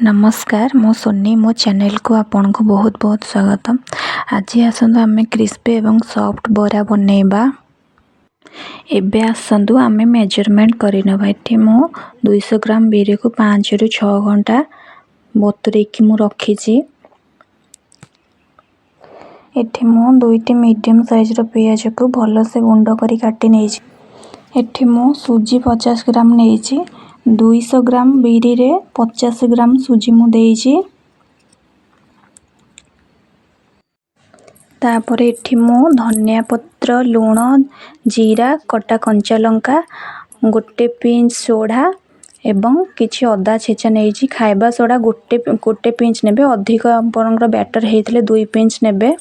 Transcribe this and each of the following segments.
नमस्कार मो सोनी मो चैनल को आपन को बहुत बहुत स्वागतम। आज आसतु आम क्रिस्पी एवं सॉफ्ट बरा बनैबा। एबे आसतु आम मेजरमेंट करनबा। एठी मो 200 ग्राम बिरी को 5 रु 6 घंटा बतुरेकी मु रखीची। एठी मो 2टी मीडियम साइज रो पियाज को भलो से गुंड करी काटी नेची। एठी मो सूजी 50 ग्राम नेची। 200 ग्राम बिरी रे 50 ग्राम सूजी मु देइची। तापर एठी मो धनिया पत्र, लूण, जीरा, कटा कंचा लंका, गोटे पिंच सोडा एवं किछि अदा छेचा नेइची। खाइबा सोडा गोटे पिंच नेबे, अधिक आपनकर बैटर हेइतले 2 पिंच नेबे।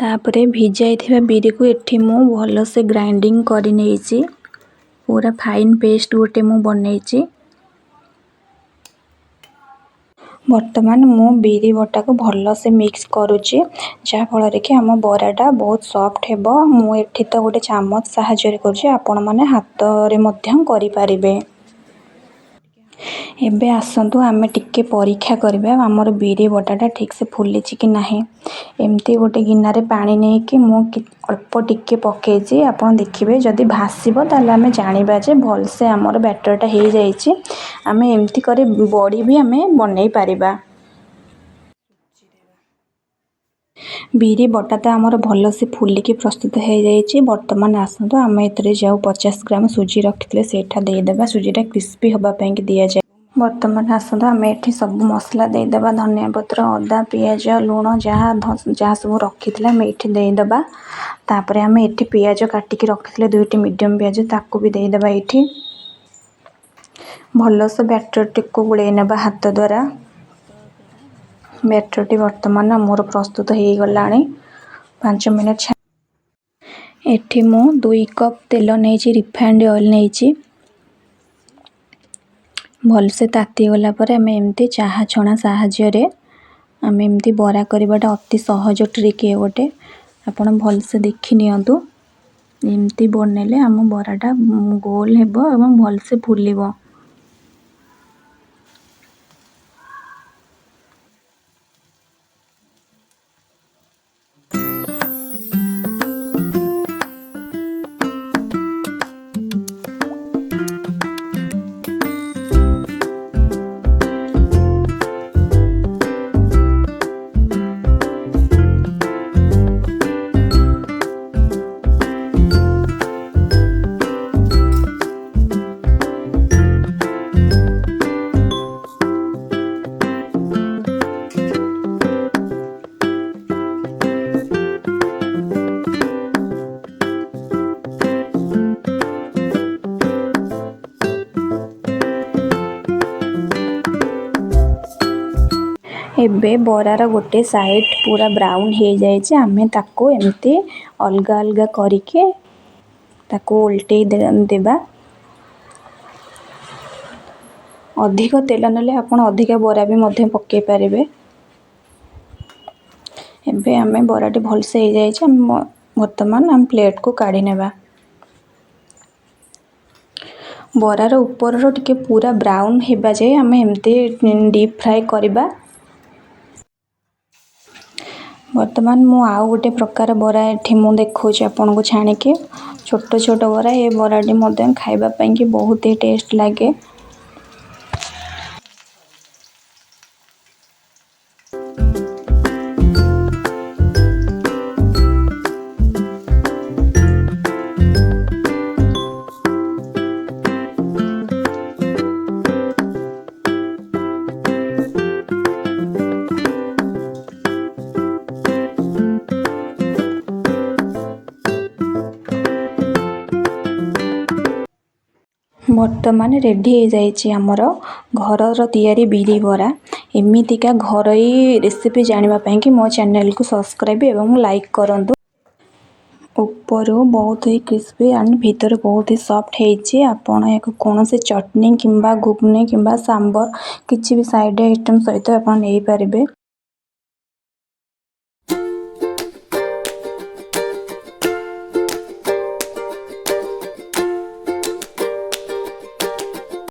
तापरे भिजाइथिबा बिरी को एठी मु भलो से ग्राइंडिंग करि नेइची। पूरा फाइन पेस्ट गोटे मु बनैची। वर्तमान मु बिरी बटा को भलो से मिक्स करूची, जा फल कि आम बराटा बहुत सॉफ्ट हेबो। मु एठी तो गोटे चामच सहायता करूची, आपण माने हाथ रे मध्यम करि पारिबे। एबे आसंतु आमे टिके परीक्षा करबा हमर बिरी बटाटा ठीक से फुलिची कि नाही। एमती गोटे गिन्ना रे पानी नै कि मु अल्प टिके पकेची। आपण देखिबे जदी भासीबो ताले आमे जानिबा जे भल से हमर बैटरटा हे जाईची। आमे एमती करे बॉडी भी आमे बनै पारिबा। बिरी बटाटा हमर भलो से फुलिकी प्रस्तुत हो जाइए। वर्तमान आसतु आम एतरे जाऊ 50 ग्राम सूजी रखिले सेठा दे देबा। सूजीटा क्रिस्पी होबा पई कि दिया जाए। वर्तमान आसतु आम एठी सब मसला दे देबा। धनिया पत्र, अदा, पियाज, लूण जहाँ सब रखिले आम एठी दे देबा। तापरे आम एठी पियाज काटिकी रखिले 2टी मीडियम पियाज ताकू भी दे देबा। एठी भलो से बैटर टिको गुळे नेबा हाथ द्वारा। बैटरटी वर्तमान मोर प्रस्तुत हो गलानी। 5 मिनट एठी मु 2 कप तेल नेची, रिफाइंड ऑयल नेची। भल से ताती गला पर आम एमती चाहा छणा साहाय्य रे आम एमती बरा करबाटा अति सहज ट्रिक है गोटे। आपण भल से देखि नियंतु। एमती बनेले आम बराटा गोल हेबो एवं भल से फुलिबो। एबे बरार गोटे साइड पूरा ब्राउन हो जाइए। आमे ताको एमती अलगा अलगा करिके ताको उल्टे देबा। अधिक तेल नले आपण अधिक बरा भी मध्य पके पारिबे। एबे आमे बराटी भल से हो जाइए। वर्तमान आम प्लेट को काढी नेबा। बरार ऊपर रो टिके पूरा ब्राउन हेबा जाए आमे एमती डीप फ्राई करबा। वर्तमान मु आउ गोटे प्रकार बरा एठी मु देखौछि आपन को छानिके। छोट छोट बरा ए बराटी मध्य खाइबा पई कि बहुत ही टेस्ट लागे। वर्तमान रेडी हो जाइए आमर घर तैयारी बिरी बरा। एमितिका घरोई रेसिपी जानिबा पई कि मो चैनल को सब्सक्राइब एवं लाइक करंतु। ऊपर बहुत ही क्रिस्पी एंड भीतर बहुत ही सॉफ्ट होइछि। आपण एक कोन से चटनी किंबा घुगनी किंबा सांबर किछि भी साइड आइटम सहित आपण नै पारिबे।